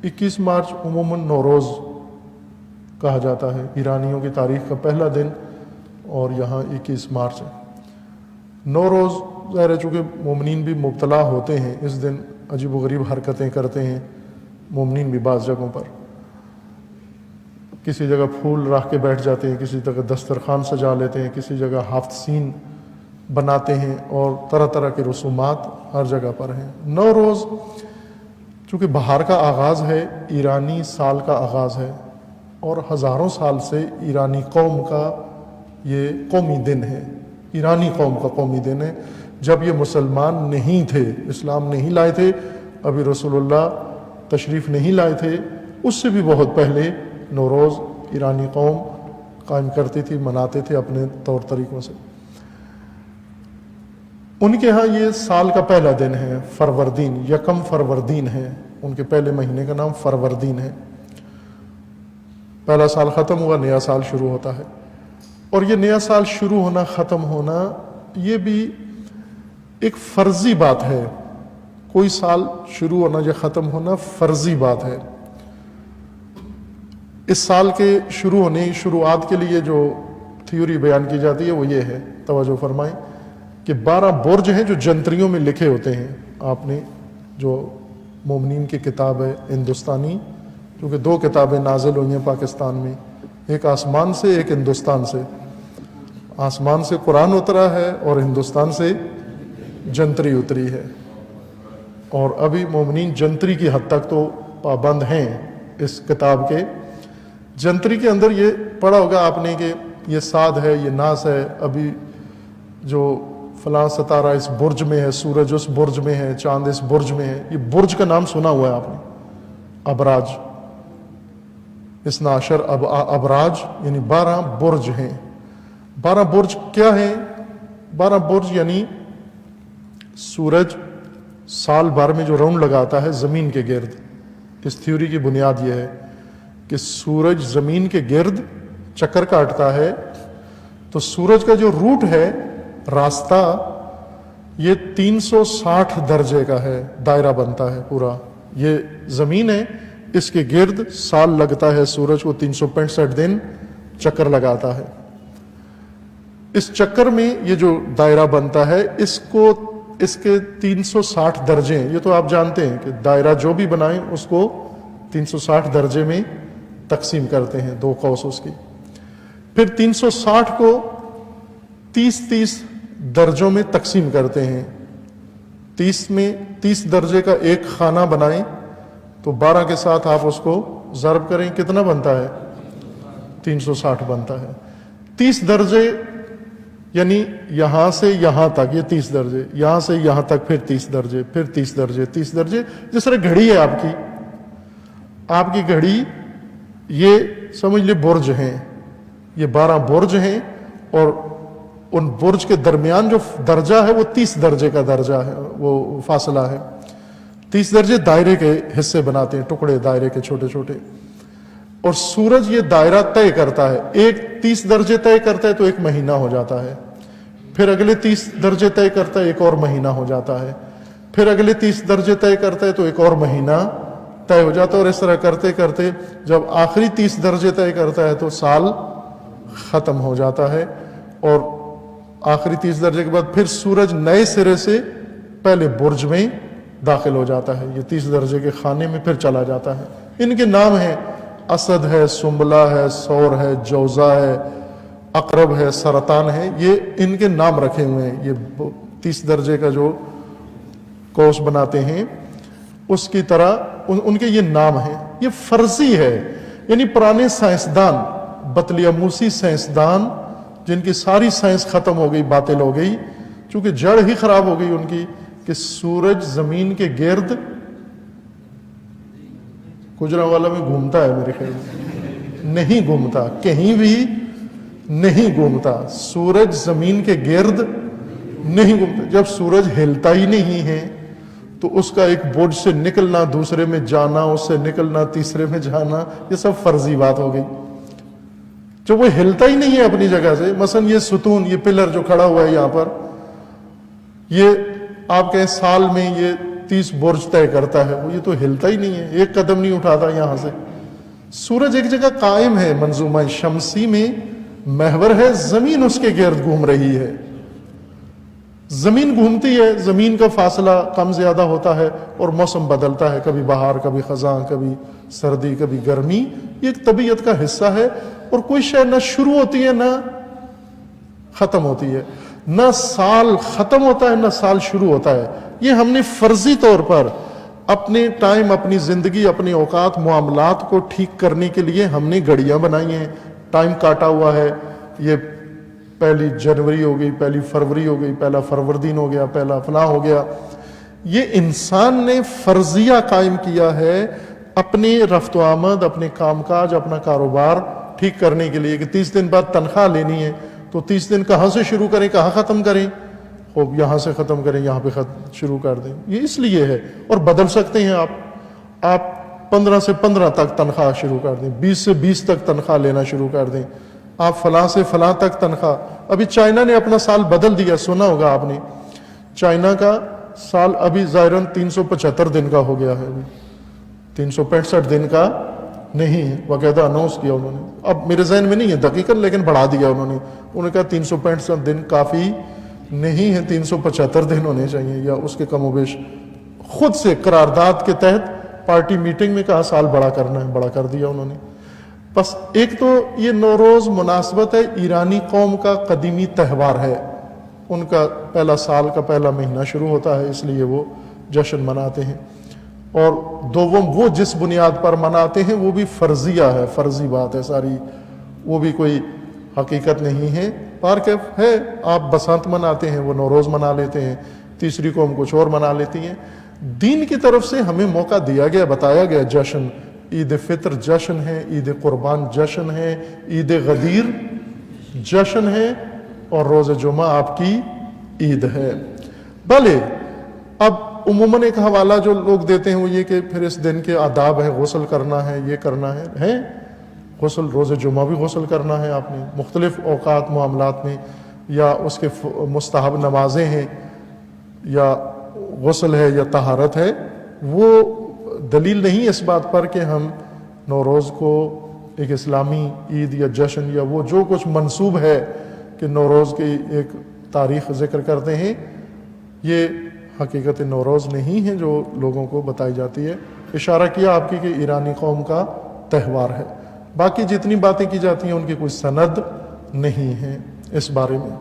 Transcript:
21 मार्च उमूमन नौरोज़ कहा जाता है, ईरानियों की तारीख़ का पहला दिन, और यहाँ 21 मार्च है। नौरोज़ ज़ाहिर है चूँकि मोमिनीन भी मुब्तला होते हैं, इस दिन अजीब व गरीब हरकतें करते हैं मोमिनीन भी। बाज़ जगहों पर किसी जगह फूल रख के बैठ जाते हैं, किसी जगह दस्तरखान सजा लेते हैं, किसी जगह हाफ्सीन बनाते हैं, और तरह तरह के रसूमात हर जगह पर हैं। नौरोज़ चूँकि बहार का आगाज़ है, ईरानी साल का आगाज़ है, और हज़ारों साल से ईरानी कौम का ये कौमी दिन है, ईरानी कौम का कौमी दिन है। जब ये मुसलमान नहीं थे, इस्लाम नहीं लाए थे, अभी रसूलुल्लाह तशरीफ़ नहीं लाए थे, उससे भी बहुत पहले नौरोज़ ईरानी कौम कायम करती थी, मनाते थे अपने तौर तरीक़ों से। उनके यहाँ ये साल का पहला दिन है, फरवरदीन, यकम फरवरदीन है, उनके पहले महीने का नाम फरवरदीन है। पहला साल ख़त्म हुआ, नया साल शुरू होता है। और ये नया साल शुरू होना, ख़त्म होना, ये भी एक फ़र्ज़ी बात है। कोई साल शुरू होना या ख़त्म होना फ़र्ज़ी बात है। इस साल के शुरू होने, शुरुआत के लिए जो थ्योरी बयान की जाती है वो ये है, तवज्जो फरमाएं, कि 12 बुर्ज हैं जो जंतरियों में लिखे होते हैं। आपने जो मोमिनीन की किताब है हिंदुस्तानी, क्योंकि 2 किताबें नाजिल हुई हैं पाकिस्तान में, एक आसमान से, एक हिंदुस्तान से। आसमान से कुरान उतरा है और हिंदुस्तान से जंतरी उतरी है। और अभी मोमिनीन जंतरी की हद तक तो पाबंद हैं इस किताब के। जंतरी के अंदर ये पढ़ा होगा आपने कि ये साद है, ये नास है, अभी जो फलां सितारा इस बुर्ज में है, सूरज उस बुर्ज में है, चांद इस बुर्ज में है। ये बुर्ज का नाम सुना हुआ है आपने, अबराज, इसनाशर अबराज, यानी 12 बुर्ज हैं। 12 बुर्ज क्या है? 12 बुर्ज यानी सूरज साल भर में जो राउंड लगाता है ज़मीन के गिर्द। इस थ्योरी की बुनियाद यह है कि सूरज ज़मीन के गिर्द चक्कर काटता है, तो सूरज का जो रूट है, रास्ता, ये 360 दर्जे का है, दायरा बनता है पूरा। ये ज़मीन है, इसके गिर्द साल लगता है, सूरज को 365 दिन चक्कर लगाता है। इस चक्कर में ये जो दायरा बनता है, इसके 360 दर्जे हैं। ये तो आप जानते हैं कि दायरा जो भी बनाएं उसको 360 दर्जे में तकसीम करते हैं, 2 कौस उसकी। फिर 360 को 30-30 दर्जों में तकसीम करते हैं। 30 दर्जे का एक खाना बनाएं तो 12 के साथ आप उसको ज़र्ब करें, कितना बनता है? 360 बनता है। 30 दर्जे यानी यहां से यहां तक, ये 30 दर्जे, यहां से यहां तक, फिर 30 दर्जे, फिर 30 दर्जे, 30 दर्जे। जिस तरह घड़ी है आपकी घड़ी, ये समझ ली बुर्ज हैं, ये 12 बुर्ज हैं, और उन बुर्ज के दरमियान जो दर्जा है वो 30 दर्जे का दर्जा है, वो फासला है। 30 दर्जे दायरे के हिस्से बनाते हैं, टुकड़े दायरे के छोटे छोटे। और सूरज ये दायरा तय करता है, एक 30 दर्जे तय करता है तो एक महीना हो जाता है, फिर अगले 30 दर्जे तय करता है, एक और महीना हो जाता है, फिर अगले 30 दर्जे तय करता है तो एक और महीना तय हो जाता है। और इस तरह करते करते जब आखिरी 30 दर्जे तय करता है तो साल ख़त्म हो जाता है। और आखिरी 30 दर्जे के बाद फिर सूरज नए सिरे से पहले बुर्ज में दाखिल हो जाता है, ये 30 दर्जे के खाने में फिर चला जाता है। इनके नाम हैं, असद है, सुंबला है, सौर है, जौज़ा है, अकरब है, सरतान है, ये इनके नाम रखे हुए हैं। ये 30 दर्जे का जो कोस बनाते हैं उसकी तरह उनके ये नाम हैं। ये फर्जी है, यानी पुराने साइंसदान, बतलियामूसी साइंसदान, जिनकी सारी साइंस खत्म हो गई, बातिल हो गई, चूंकि जड़ ही खराब हो गई उनकी, कि सूरज जमीन के गिर्द गुजरांवाला में घूमता है, मेरे ख्याल में नहीं घूमता, कहीं भी नहीं घूमता। सूरज जमीन के गिर्द नहीं घूमता। जब सूरज हिलता ही नहीं है तो उसका एक बुर्ज से निकलना, दूसरे में जाना, उससे निकलना, तीसरे में जाना, ये सब फर्जी बात हो गई। जब वो हिलता ही नहीं है अपनी जगह से, मसलन ये सुतून, ये पिलर जो खड़ा हुआ है यहाँ पर, ये आप कहें साल में ये 30 برج طے کرتا ہے، وہ یہ تو ہلتا ہی نہیں ہے، ایک قدم نہیں اٹھاتا یہاں سے۔ سورج ایک جگہ قائم ہے، منظومہ شمسی میں محور ہے، زمین اس کے گرد گھوم رہی ہے، زمین گھومتی ہے، زمین کا فاصلہ کم زیادہ ہوتا ہے اور موسم بدلتا ہے، کبھی بہار، کبھی خزاں، کبھی سردی، کبھی گرمی۔ یہ ایک طبیعت کا حصہ ہے، اور کوئی شے نہ شروع ہوتی ہے نہ ختم ہوتی ہے، نہ سال ختم ہوتا ہے نہ سال شروع ہوتا ہے۔ یہ ہم نے فرضی طور پر اپنے ٹائم، اپنی زندگی، اپنے اوقات، معاملات کو ٹھیک کرنے کے لیے ہم نے گھڑیاں بنائی ہیں، ٹائم کاٹا ہوا ہے، یہ 1 جنوری ہو گئی، 1 فروری ہو گئی، 1 فروردین ہو گیا، 1 فلاں ہو گیا۔ یہ انسان نے فرضیہ قائم کیا ہے اپنی رفت و آمد، اپنے کام کاج، اپنا کاروبار ٹھیک کرنے کے لیے کہ 30 دن بعد تنخواہ لینی ہے، تو 30 دن کہاں سے شروع کریں، کہاں ختم کریں؟ خوب یہاں سے ختم کریں، یہاں پہ شروع کر دیں۔ یہ اس لیے ہے، اور بدل سکتے ہیں آپ 15 سے 15 تک تنخواہ شروع کر دیں، 20 سے 20 تک تنخواہ لینا شروع کر دیں، آپ فلاں سے فلاں تک تنخواہ۔ ابھی چائنا نے اپنا سال بدل دیا، سنا ہوگا آپ نے، چائنا کا سال ابھی ظاہراً 375 دن کا ہو گیا ہے، 365 دن کا نہیں ہے، باقاعدہ اناؤنس کیا انہوں نے۔ اب میرے ذہن میں نہیں ہے دقیقاً، لیکن بڑھا دیا انہوں نے کہا 365 دن کافی نہیں ہے، 375 دن ہونے چاہیے یا اس کے کم و بیش۔ خود سے قرارداد کے تحت پارٹی میٹنگ میں کہا سال بڑا کرنا ہے، بڑا کر دیا انہوں نے۔ بس ایک تو یہ نوروز مناسبت ہے، ایرانی قوم کا قدیمی تہوار ہے، ان کا پہلا سال کا پہلا مہینہ شروع ہوتا ہے، اس لیے وہ جشن مناتے ہیں۔ اور دوم وہ جس بنیاد پر مناتے ہیں وہ بھی فرضیہ ہے، فرضی بات ہے ساری، وہ بھی کوئی حقیقت نہیں ہے۔ پارکف ہے، آپ بسنت مناتے ہیں، وہ نوروز منا لیتے ہیں، تیسری قوم کچھ اور منا لیتی ہیں۔ دین کی طرف سے ہمیں موقع دیا گیا، بتایا گیا جشن، عید فطر جشن ہے، عید قربان جشن ہے، عید غدیر جشن ہے، اور روز جمعہ آپ کی عید ہے۔ بھلے اب عموماً ایک حوالہ جو لوگ دیتے ہیں وہ یہ کہ پھر اس دن کے آداب ہیں، غسل کرنا ہے، یہ کرنا ہے غسل، روز جمعہ بھی غسل کرنا ہے آپ نے، مختلف اوقات معاملات میں، یا اس کے مستحب نمازیں ہیں، یا غسل ہے یا طہارت ہے۔ وہ دلیل نہیں اس بات پر کہ ہم نوروز کو ایک اسلامی عید یا جشن یا وہ جو کچھ منسوب ہے کہ نوروز کی ایک تاریخ ذکر کرتے ہیں، یہ حقیقت نوروز نہیں ہے جو لوگوں کو بتائی جاتی ہے۔ اشارہ کیا آپ کی کہ ایرانی قوم کا تہوار ہے، باقی جتنی باتیں کی جاتی ہیں ان کی کوئی سند نہیں ہے اس بارے میں۔